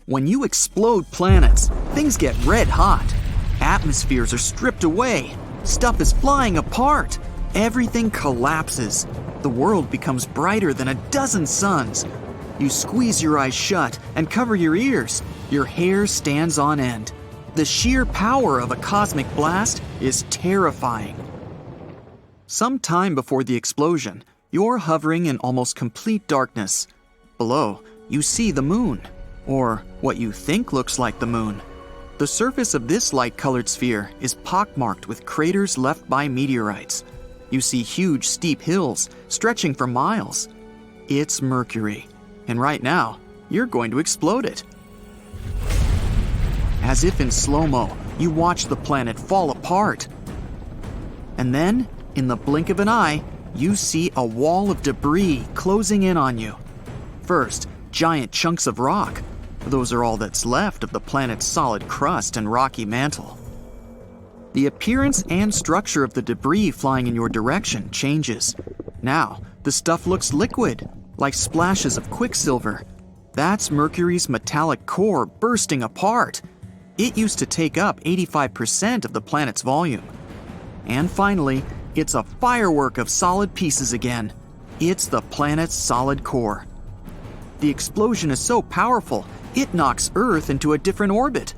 When you explode planets, things get red hot. Atmospheres are stripped away. Stuff is flying apart. Everything collapses. The world becomes brighter than a dozen suns. You squeeze your eyes shut and cover your ears. Your hair stands on end. The sheer power of a cosmic blast is terrifying. Some time before the explosion, you're hovering in almost complete darkness. Below, you see the moon, or what you think looks like the moon. The surface of this light-colored sphere is pockmarked with craters left by meteorites. You see huge, steep hills stretching for miles. It's Mercury, and right now, you're going to explode it. As if in slow-mo, you watch the planet fall apart. And then, in the blink of an eye, you see a wall of debris closing in on you. First, giant chunks of rock. Those are all that's left of the planet's solid crust and rocky mantle. The appearance and structure of the debris flying in your direction changes. Now, the stuff looks liquid, like splashes of quicksilver. That's Mercury's metallic core bursting apart. It used to take up 85% of the planet's volume. And finally, it's a firework of solid pieces again. It's the planet's solid core. The explosion is so powerful, it knocks Earth into a different orbit.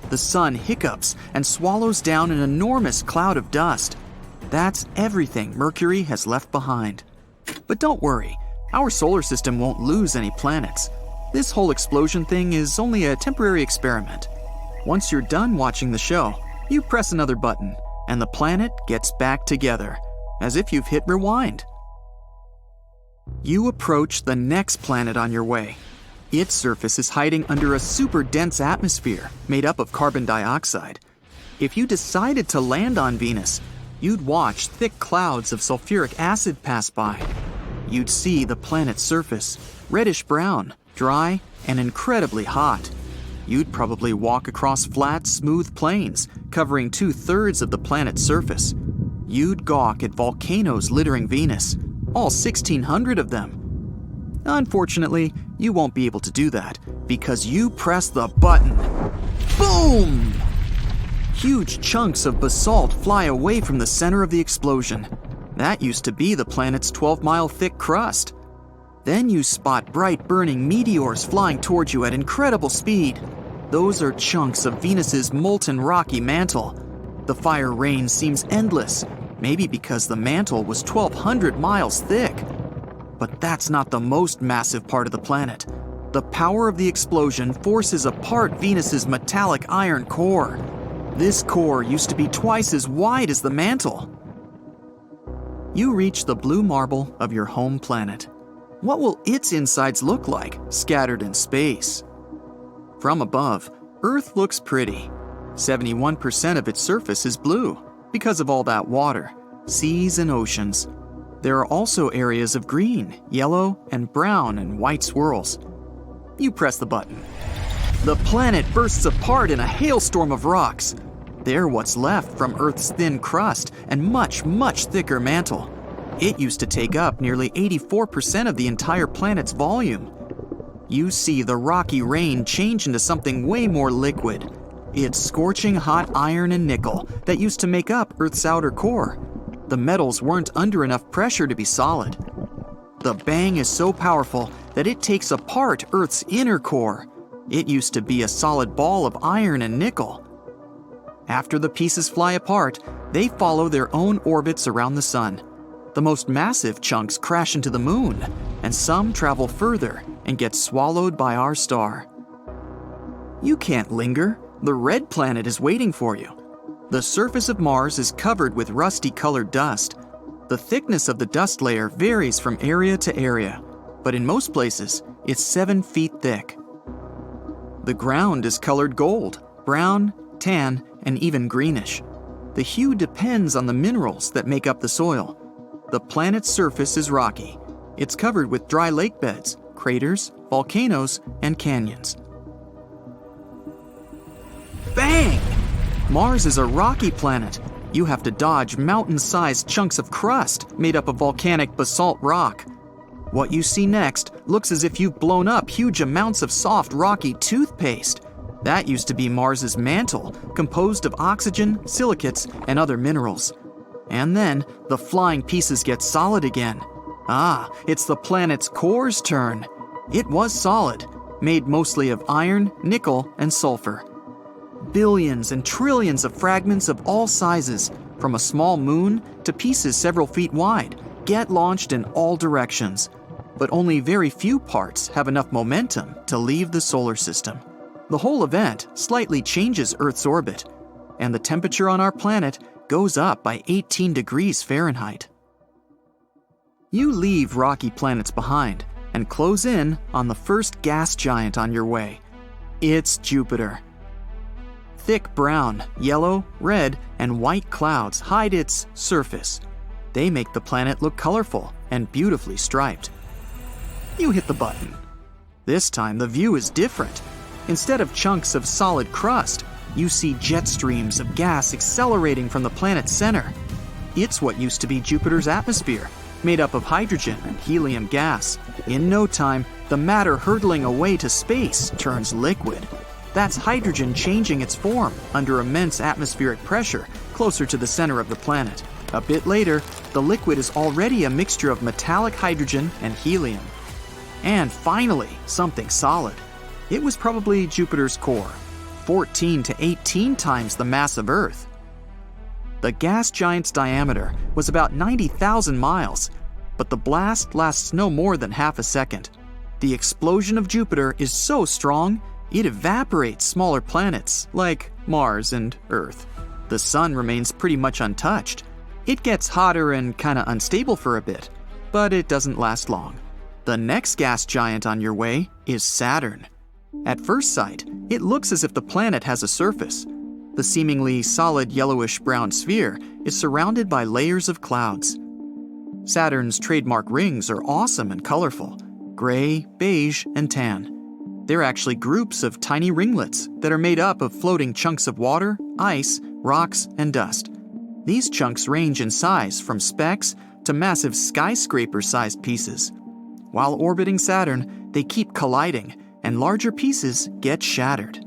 The sun hiccups and swallows down an enormous cloud of dust. That's everything Mercury has left behind. But don't worry, our solar system won't lose any planets. This whole explosion thing is only a temporary experiment. Once you're done watching the show, you press another button, and the planet gets back together, as if you've hit rewind. You approach the next planet on your way. Its surface is hiding under a super dense atmosphere made up of carbon dioxide. If you decided to land on Venus, you'd watch thick clouds of sulfuric acid pass by. You'd see the planet's surface, reddish-brown, dry, and incredibly hot. You'd probably walk across flat, smooth plains, covering 2/3 of the planet's surface. You'd gawk at volcanoes littering Venus, all 1,600 of them. Unfortunately, you won't be able to do that because you press the button. Boom! Huge chunks of basalt fly away from the center of the explosion. That used to be the planet's 12-mile thick crust. Then you spot bright burning meteors flying towards you at incredible speed. Those are chunks of Venus's molten rocky mantle. The fire rain seems endless, maybe because the mantle was 1,200 miles thick. But that's not the most massive part of the planet. The power of the explosion forces apart Venus's metallic iron core. This core used to be twice as wide as the mantle. You reach the blue marble of your home planet. What will its insides look like, scattered in space? From above, Earth looks pretty. 71% of its surface is blue, because of all that water, seas and oceans. There are also areas of green, yellow, and brown and white swirls. You press the button. The planet bursts apart in a hailstorm of rocks. They're what's left from Earth's thin crust and much, much thicker mantle. It used to take up nearly 84% of the entire planet's volume. You see the rocky rain change into something way more liquid. It's scorching hot iron and nickel that used to make up Earth's outer core. The metals weren't under enough pressure to be solid. The bang is so powerful that it takes apart Earth's inner core. It used to be a solid ball of iron and nickel. After the pieces fly apart, they follow their own orbits around the sun. The most massive chunks crash into the moon, and some travel further and get swallowed by our star. You can't linger. The red planet is waiting for you. The surface of Mars is covered with rusty-colored dust. The thickness of the dust layer varies from area to area, but in most places, it's 7 feet thick. The ground is colored gold, brown, tan, and even greenish. The hue depends on the minerals that make up the soil. The planet's surface is rocky. It's covered with dry lake beds, craters, volcanoes, and canyons. Bang! Mars is a rocky planet. You have to dodge mountain-sized chunks of crust made up of volcanic basalt rock. What you see next looks as if you've blown up huge amounts of soft, rocky toothpaste. That used to be Mars's mantle, composed of oxygen, silicates, and other minerals. And then, the flying pieces get solid again. It's the planet's core's turn. It was solid, made mostly of iron, nickel, and sulfur. Billions and trillions of fragments of all sizes, from a small moon to pieces several feet wide, get launched in all directions. But only very few parts have enough momentum to leave the solar system. The whole event slightly changes Earth's orbit, and the temperature on our planet goes up by 18 degrees Fahrenheit. You leave rocky planets behind and close in on the first gas giant on your way. It's Jupiter. Thick brown, yellow, red, and white clouds hide its surface. They make the planet look colorful and beautifully striped. You hit the button. This time the view is different. Instead of chunks of solid crust, you see jet streams of gas accelerating from the planet's center. It's what used to be Jupiter's atmosphere, made up of hydrogen and helium gas. In no time, the matter hurtling away to space turns liquid. That's hydrogen changing its form under immense atmospheric pressure closer to the center of the planet. A bit later, the liquid is already a mixture of metallic hydrogen and helium. And finally, something solid. It was probably Jupiter's core, 14 to 18 times the mass of Earth. The gas giant's diameter was about 90,000 miles, but the blast lasts no more than half a second. The explosion of Jupiter is so strong, it evaporates smaller planets like Mars and Earth. The sun remains pretty much untouched. It gets hotter and kinda unstable for a bit, but it doesn't last long. The next gas giant on your way is Saturn. At first sight, it looks as if the planet has a surface. The seemingly solid yellowish-brown sphere is surrounded by layers of clouds. Saturn's trademark rings are awesome and colorful, gray, beige, and tan. They're actually groups of tiny ringlets that are made up of floating chunks of water, ice, rocks, and dust. These chunks range in size from specks to massive skyscraper-sized pieces. While orbiting Saturn, they keep colliding, and larger pieces get shattered.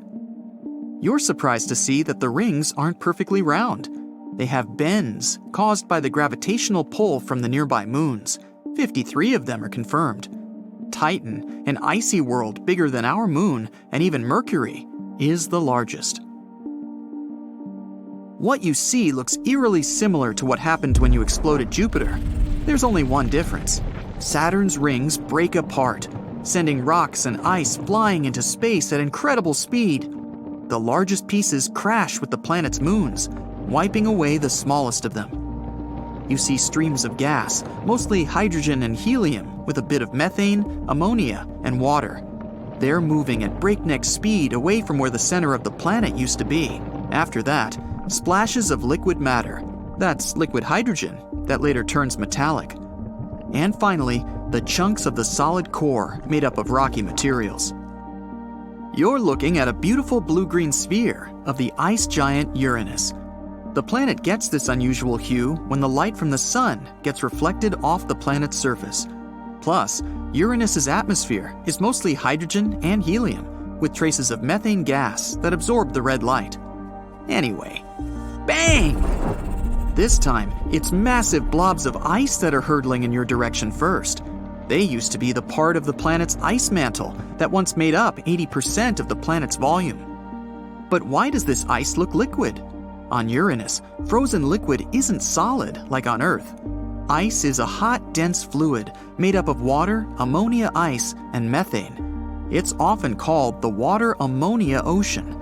You're surprised to see that the rings aren't perfectly round. They have bends caused by the gravitational pull from the nearby moons. 53 of them are confirmed. Titan, an icy world bigger than our moon and even Mercury, is the largest. What you see looks eerily similar to what happened when you exploded Jupiter. There's only one difference. Saturn's rings break apart, sending rocks and ice flying into space at incredible speed. The largest pieces crash with the planet's moons, wiping away the smallest of them. You see streams of gas, mostly hydrogen and helium, with a bit of methane, ammonia, and water. They're moving at breakneck speed away from where the center of the planet used to be. After that, splashes of liquid matter. That's liquid hydrogen that later turns metallic. And finally, the chunks of the solid core made up of rocky materials. You're looking at a beautiful blue-green sphere of the ice giant Uranus. The planet gets this unusual hue when the light from the sun gets reflected off the planet's surface. Plus, Uranus's atmosphere is mostly hydrogen and helium, with traces of methane gas that absorb the red light. Anyway, bang! This time, it's massive blobs of ice that are hurtling in your direction first. They used to be the part of the planet's ice mantle that once made up 80% of the planet's volume. But why does this ice look liquid? On Uranus, frozen liquid isn't solid like on Earth. Ice is a hot, dense fluid made up of water, ammonia ice, and methane. It's often called the water-ammonia ocean.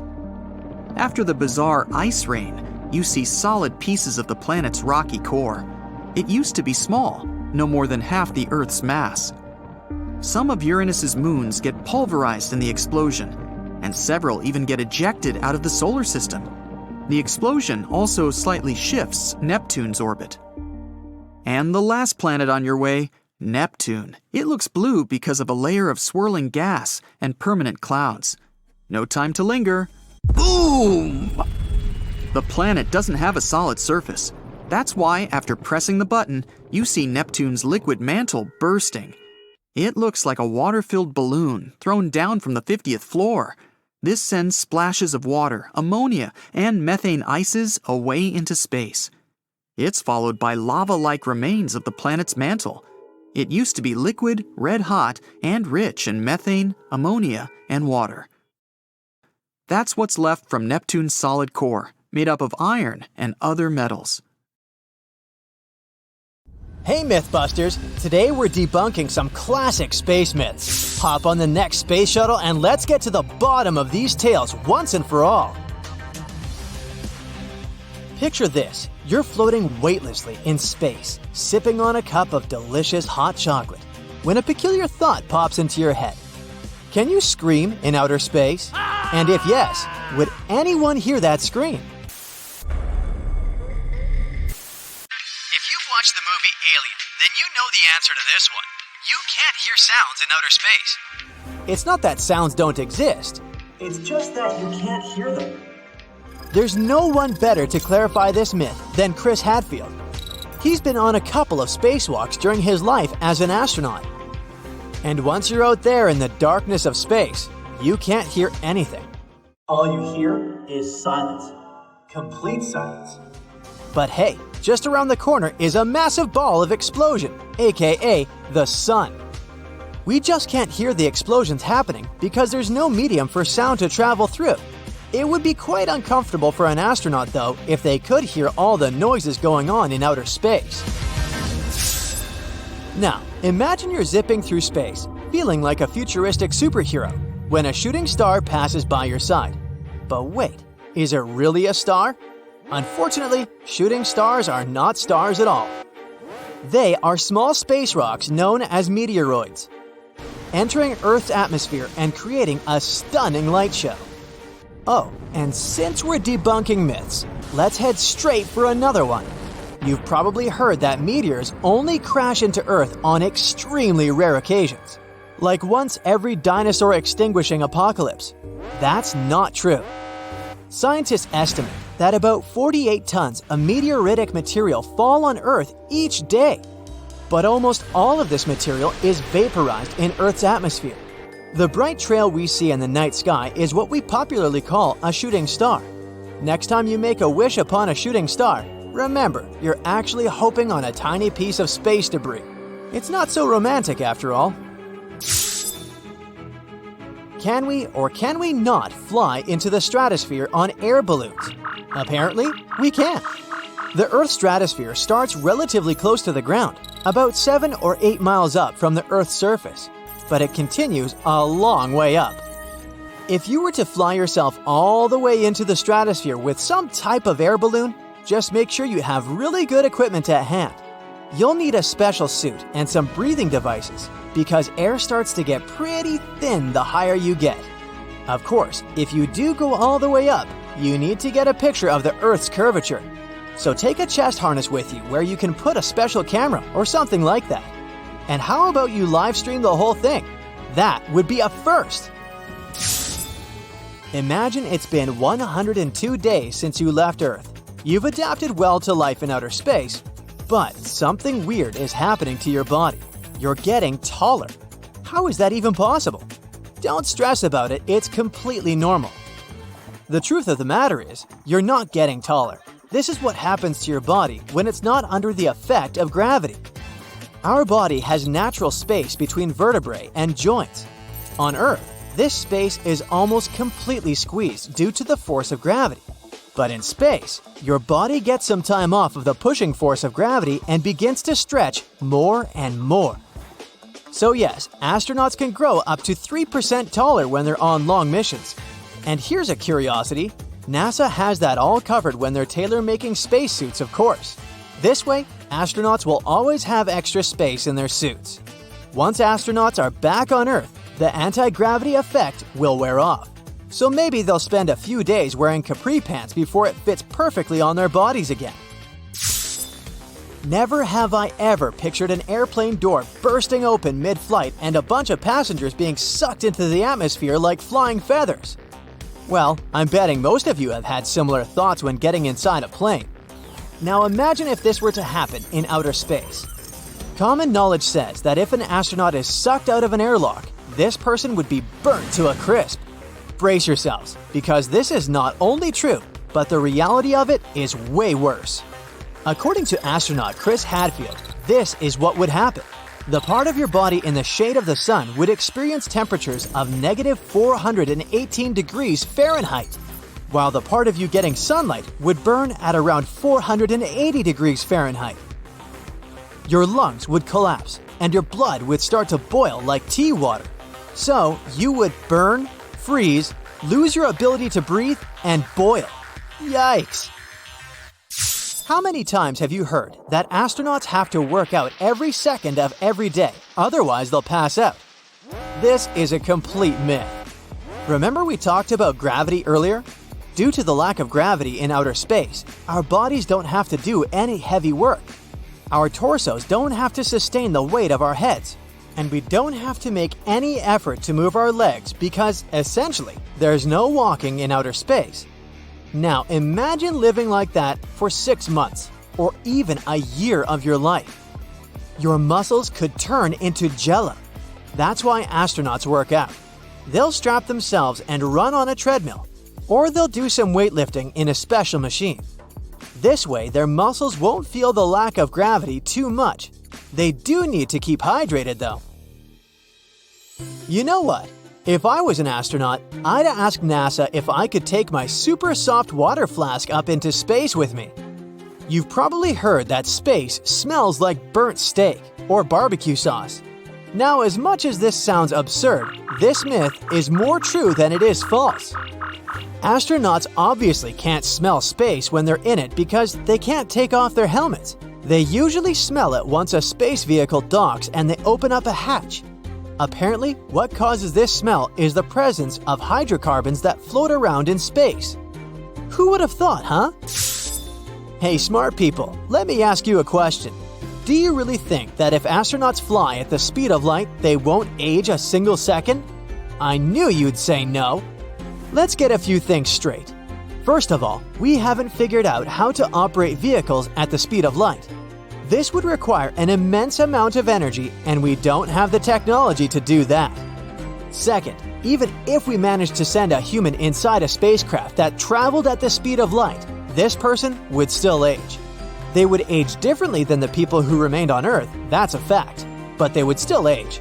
After the bizarre ice rain, you see solid pieces of the planet's rocky core. It used to be small, no more than half the Earth's mass. Some of Uranus's moons get pulverized in the explosion, and several even get ejected out of the solar system. The explosion also slightly shifts Neptune's orbit. And the last planet on your way, Neptune. It looks blue because of a layer of swirling gas and permanent clouds. No time to linger. Boom! The planet doesn't have a solid surface. That's why, after pressing the button, you see Neptune's liquid mantle bursting. It looks like a water-filled balloon thrown down from the 50th floor. This sends splashes of water, ammonia, and methane ices away into space. It's followed by lava-like remains of the planet's mantle. It used to be liquid, red-hot, and rich in methane, ammonia, and water. That's what's left from Neptune's solid core, made up of iron and other metals. Hey Mythbusters! Today we're debunking some classic space myths. Hop on the next space shuttle and let's get to the bottom of these tales once and for all. Picture this. You're floating weightlessly in space, sipping on a cup of delicious hot chocolate, when a peculiar thought pops into your head. Can you scream in outer space? And if yes, would anyone hear that scream? If you've watched the movie Alien, then you know the answer to this one. You can't hear sounds in outer space. It's not that sounds don't exist. It's just that you can't hear them. There's no one better to clarify this myth than Chris Hadfield. He's been on a couple of spacewalks during his life as an astronaut. And once you're out there in the darkness of space, you can't hear anything. All you hear is silence. Complete silence. But hey, just around the corner is a massive ball of explosion, aka the sun. We just can't hear the explosions happening because there's no medium for sound to travel through. It would be quite uncomfortable for an astronaut, though, if they could hear all the noises going on in outer space. Now, imagine you're zipping through space, feeling like a futuristic superhero, when a shooting star passes by your side. But wait, is it really a star? Unfortunately, shooting stars are not stars at all. They are small space rocks known as meteoroids, entering Earth's atmosphere and creating a stunning light show. Oh, and since we're debunking myths, let's head straight for another one. You've probably heard that meteors only crash into Earth on extremely rare occasions, like once every dinosaur extinguishing apocalypse. That's not true. Scientists estimate that about 48 tons of meteoritic material fall on Earth each day. But almost all of this material is vaporized in Earth's atmosphere. The bright trail we see in the night sky is what we popularly call a shooting star. Next time you make a wish upon a shooting star, remember, you're actually hoping on a tiny piece of space debris. It's not so romantic after all. Can we or can we not fly into the stratosphere on air balloons? Apparently, we can. The Earth's stratosphere starts relatively close to the ground, about 7 or 8 miles up from the Earth's surface, but it continues a long way up. If you were to fly yourself all the way into the stratosphere with some type of air balloon, just make sure you have really good equipment at hand. You'll need a special suit and some breathing devices because air starts to get pretty thin the higher you get. Of course, if you do go all the way up, you need to get a picture of the Earth's curvature. So take a chest harness with you where you can put a special camera or something like that. And how about you live stream the whole thing? That would be a first! Imagine it's been 102 days since you left Earth. You've adapted well to life in outer space, but something weird is happening to your body. You're getting taller. How is that even possible? Don't stress about it, it's completely normal. The truth of the matter is, you're not getting taller. This is what happens to your body when it's not under the effect of gravity. Our body has natural space between vertebrae and joints. On Earth, this space is almost completely squeezed due to the force of gravity. But in space, your body gets some time off of the pushing force of gravity and begins to stretch more and more. So yes, astronauts can grow up to 3% taller when they're on long missions. And here's a curiosity. NASA has that all covered when they're tailor-making spacesuits, of course. This way, astronauts will always have extra space in their suits. Once astronauts are back on Earth, the anti-gravity effect will wear off. So maybe they'll spend a few days wearing capri pants before it fits perfectly on their bodies again. Never have I ever pictured an airplane door bursting open mid-flight and a bunch of passengers being sucked into the atmosphere like flying feathers. Well, I'm betting most of you have had similar thoughts when getting inside a plane. Now imagine if this were to happen in outer space. Common knowledge says that if an astronaut is sucked out of an airlock, this person would be burnt to a crisp. Brace yourselves, because this is not only true, but the reality of it is way worse. According to astronaut Chris Hadfield, this is what would happen. The part of your body in the shade of the sun would experience temperatures of negative 418 degrees Fahrenheit, while the part of you getting sunlight would burn at around 480 degrees Fahrenheit. Your lungs would collapse, and your blood would start to boil like tea water. So you would burn, freeze, lose your ability to breathe, and boil. Yikes! How many times have you heard that astronauts have to work out every second of every day, otherwise they'll pass out? This is a complete myth. Remember we talked about gravity earlier? Due to the lack of gravity in outer space, our bodies don't have to do any heavy work. Our torsos don't have to sustain the weight of our heads, and we don't have to make any effort to move our legs because, essentially, there's no walking in outer space. Now imagine living like that for 6 months, or even a year of your life. Your muscles could turn into jello. That's why astronauts work out. They'll strap themselves and run on a treadmill, or they'll do some weightlifting in a special machine. This way, their muscles won't feel the lack of gravity too much. They do need to keep hydrated, though. You know what? If I was an astronaut, I'd ask NASA if I could take my super soft water flask up into space with me. You've probably heard that space smells like burnt steak or barbecue sauce. Now, as much as this sounds absurd, this myth is more true than it is false. Astronauts obviously can't smell space when they're in it because they can't take off their helmets. They usually smell it once a space vehicle docks and they open up a hatch. Apparently, what causes this smell is the presence of hydrocarbons that float around in space. Who would have thought, huh? Hey, smart people, let me ask you a question. Do you really think that if astronauts fly at the speed of light, they won't age a single second? I knew you'd say no. Let's get a few things straight. First of all, we haven't figured out how to operate vehicles at the speed of light. This would require an immense amount of energy, and we don't have the technology to do that. Second, even if we managed to send a human inside a spacecraft that traveled at the speed of light, this person would still age. They would age differently than the people who remained on Earth, that's a fact, but they would still age.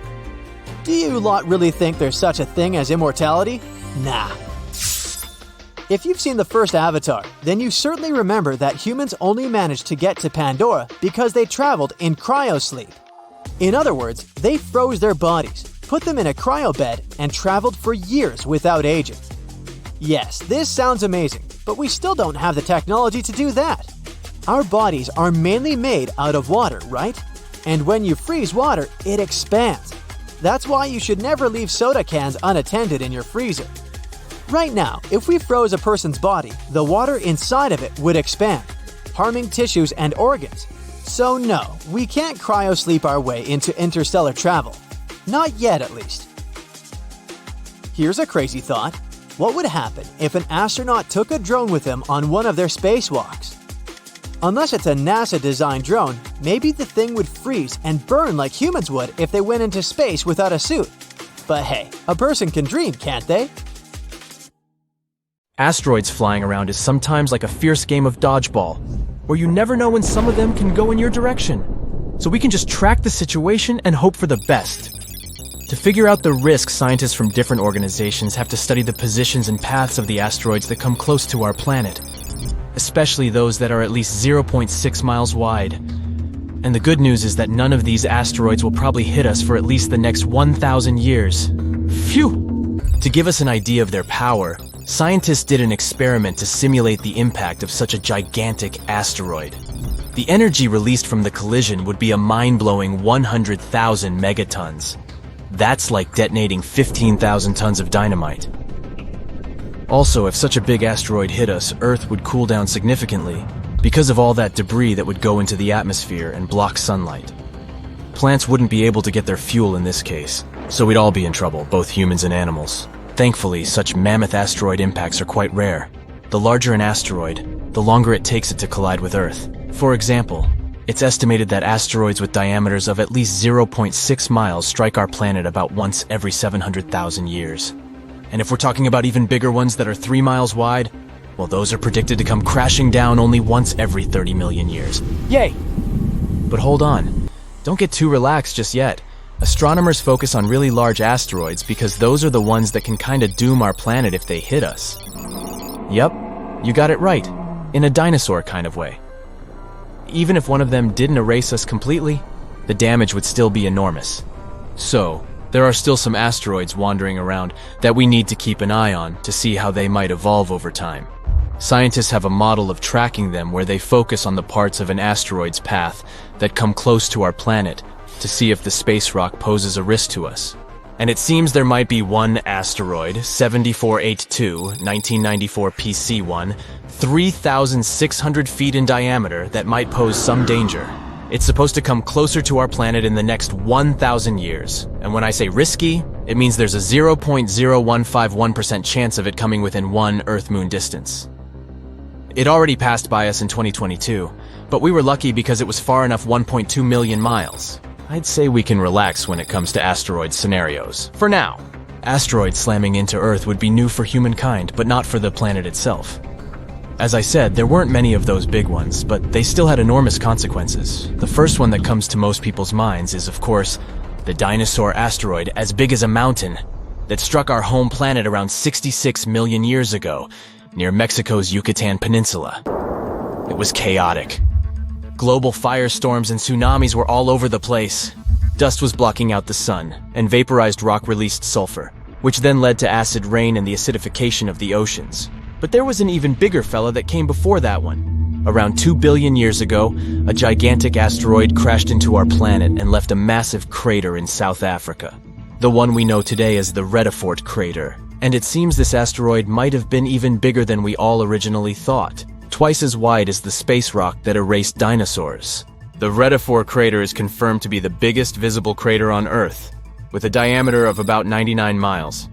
Do you lot really think there's such a thing as immortality? Nah. If you've seen the first Avatar, then you certainly remember that humans only managed to get to Pandora because they traveled in cryosleep. In other words, they froze their bodies, put them in a cryobed, and traveled for years without aging. Yes, this sounds amazing, but we still don't have the technology to do that. Our bodies are mainly made out of water, right? And when you freeze water, it expands. That's why you should never leave soda cans unattended in your freezer. Right now, if we froze a person's body, the water inside of it would expand, harming tissues and organs. So no, we can't cryosleep our way into interstellar travel. Not yet, at least. Here's a crazy thought. What would happen if an astronaut took a drone with them on one of their spacewalks? Unless it's a NASA-designed drone, maybe the thing would freeze and burn like humans would if they went into space without a suit. But hey, a person can dream, can't they? Asteroids flying around is sometimes like a fierce game of dodgeball, where you never know when some of them can go in your direction. So we can just track the situation and hope for the best. To figure out the risks, scientists from different organizations have to study the positions and paths of the asteroids that come close to our planet, especially those that are at least 0.6 miles wide. And the good news is that none of these asteroids will probably hit us for at least the next 1,000 years. Phew! To give us an idea of their power, scientists did an experiment to simulate the impact of such a gigantic asteroid. The energy released from the collision would be a mind-blowing 100,000 megatons. That's like detonating 15,000 tons of dynamite. Also, if such a big asteroid hit us, Earth would cool down significantly because of all that debris that would go into the atmosphere and block sunlight. Plants wouldn't be able to get their fuel in this case, so we'd all be in trouble, both humans and animals. Thankfully, such mammoth asteroid impacts are quite rare. The larger an asteroid, the longer it takes it to collide with Earth. For example, It's estimated that asteroids with diameters of at least 0.6 miles strike our planet about once every 700,000 years. And if we're talking about even bigger ones that are 3 miles wide, well, those are predicted to come crashing down only once every 30 million years. Yay! But hold on. Don't get too relaxed just yet. Astronomers focus on really large asteroids because those are the ones that can kinda doom our planet if they hit us. Yep, you got it right. In a dinosaur kind of way. Even if one of them didn't erase us completely, the damage would still be enormous. So, there are still some asteroids wandering around that we need to keep an eye on to see how they might evolve over time. Scientists have a model of tracking them where they focus on the parts of an asteroid's path that come close to our planet to see if the space rock poses a risk to us. And it seems there might be one asteroid, 7482, 1994 PC1, 3,600 feet in diameter that might pose some danger. It's supposed to come closer to our planet in the next 1,000 years. And when I say risky, it means there's a 0.0151% chance of it coming within one Earth-Moon distance. It already passed by us in 2022, but we were lucky because it was far enough 1.2 million miles. I'd say we can relax when it comes to asteroid scenarios, for now. Asteroids slamming into Earth would be new for humankind, but not for the planet itself. As I said, there weren't many of those big ones, but they still had enormous consequences. The first one that comes to most people's minds is, of course, the dinosaur asteroid as big as a mountain that struck our home planet around 66 million years ago, near Mexico's Yucatan Peninsula. It was chaotic. Global firestorms and tsunamis were all over the place. Dust was blocking out the sun, and vaporized rock released sulfur, which then led to acid rain and the acidification of the oceans. But there was an even bigger fella that came before that one. Around 2 billion years ago, a gigantic asteroid crashed into our planet and left a massive crater in South Africa. The one we know today as the Redefort crater. And it seems this asteroid might have been even bigger than we all originally thought. Twice as wide as the space rock that erased dinosaurs. The Redefort crater is confirmed to be the biggest visible crater on Earth, with a diameter of about 99 miles.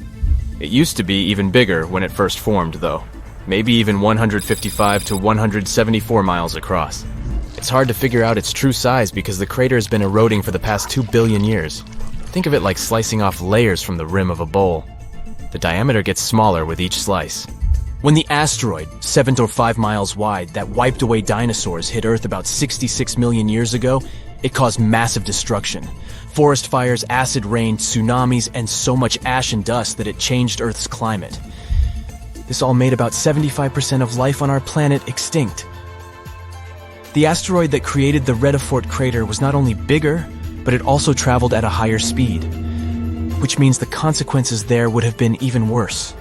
It used to be even bigger when it first formed, though. Maybe even 155 to 174 miles across. It's hard to figure out its true size because the crater has been eroding for the past 2 billion years. Think of it like slicing off layers from the rim of a bowl. The diameter gets smaller with each slice. When the asteroid, 7 or 5 miles wide, that wiped away dinosaurs hit Earth about 66 million years ago, it caused massive destruction. Forest fires, acid rain, tsunamis, and so much ash and dust that it changed Earth's climate. This all made about 75% of life on our planet extinct. The asteroid that created the Redefort crater was not only bigger, but it also traveled at a higher speed, which means the consequences there would have been even worse.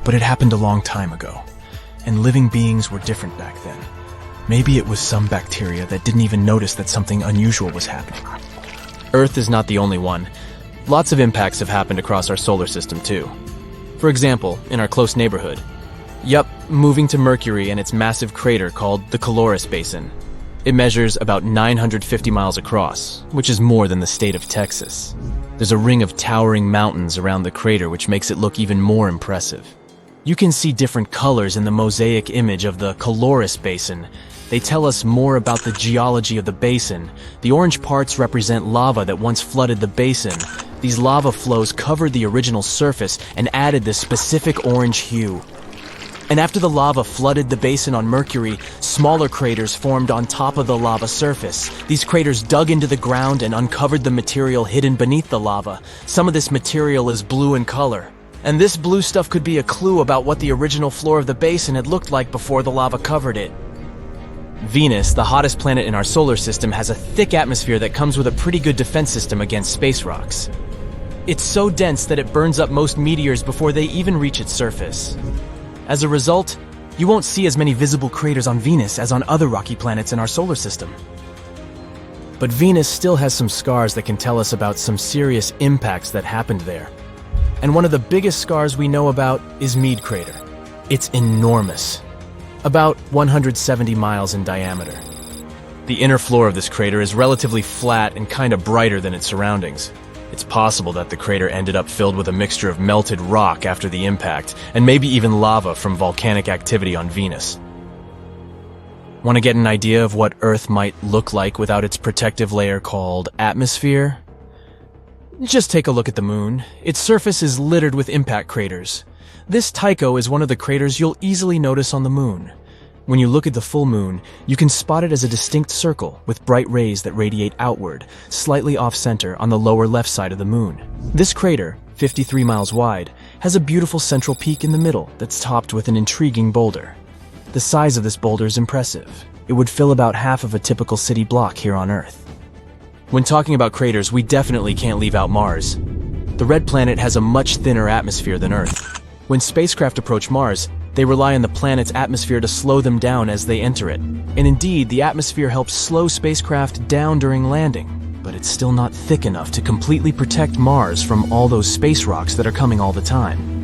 But it happened a long time ago, and living beings were different back then. Maybe it was some bacteria that didn't even notice that something unusual was happening. Earth is not the only one. Lots of impacts have happened across our solar system too. For example, in our close neighborhood. Yup, moving to Mercury and its massive crater called the Caloris Basin. It measures about 950 miles across, which is more than the state of Texas. There's a ring of towering mountains around the crater which makes it look even more impressive. You can see different colors in the mosaic image of the Caloris Basin. They tell us more about the geology of the basin. The orange parts represent lava that once flooded the basin. These lava flows covered the original surface and added this specific orange hue. And after the lava flooded the basin on Mercury, smaller craters formed on top of the lava surface. These craters dug into the ground and uncovered the material hidden beneath the lava. Some of this material is blue in color. And this blue stuff could be a clue about what the original floor of the basin had looked like before the lava covered it. Venus, the hottest planet in our solar system, has a thick atmosphere that comes with a pretty good defense system against space rocks. It's so dense that it burns up most meteors before they even reach its surface. As a result, you won't see as many visible craters on Venus as on other rocky planets in our solar system. But Venus still has some scars that can tell us about some serious impacts that happened there. And one of the biggest scars we know about is Meade Crater. It's enormous, about 170 miles in diameter. The inner floor of this crater is relatively flat and kind of brighter than its surroundings. It's possible that the crater ended up filled with a mixture of melted rock after the impact, and maybe even lava from volcanic activity on Venus. Want to get an idea of what Earth might look like without its protective layer called atmosphere? Just take a look at the Moon. Its surface is littered with impact craters. This Tycho is one of the craters you'll easily notice on the Moon. When you look at the full Moon, you can spot it as a distinct circle with bright rays that radiate outward, slightly off-center on the lower left side of the Moon. This crater, 53 miles wide, has a beautiful central peak in the middle that's topped with an intriguing boulder. The size of this boulder is impressive. It would fill about half of a typical city block here on Earth. When talking about craters, we definitely can't leave out Mars. The red planet has a much thinner atmosphere than Earth. When spacecraft approach Mars, they rely on the planet's atmosphere to slow them down as they enter it. And indeed, the atmosphere helps slow spacecraft down during landing, but it's still not thick enough to completely protect Mars from all those space rocks that are coming all the time.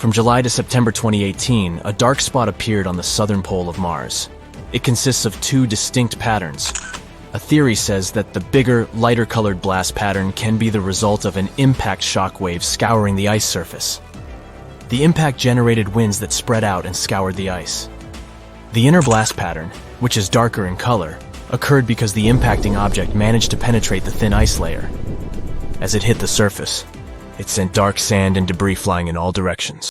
From July to September 2018, a dark spot appeared on the southern pole of Mars. It consists of two distinct patterns. A theory says that the bigger, lighter-colored blast pattern can be the result of an impact shock wave scouring the ice surface. The impact generated winds that spread out and scoured the ice. The inner blast pattern, which is darker in color, occurred because the impacting object managed to penetrate the thin ice layer. As it hit the surface, it sent dark sand and debris flying in all directions.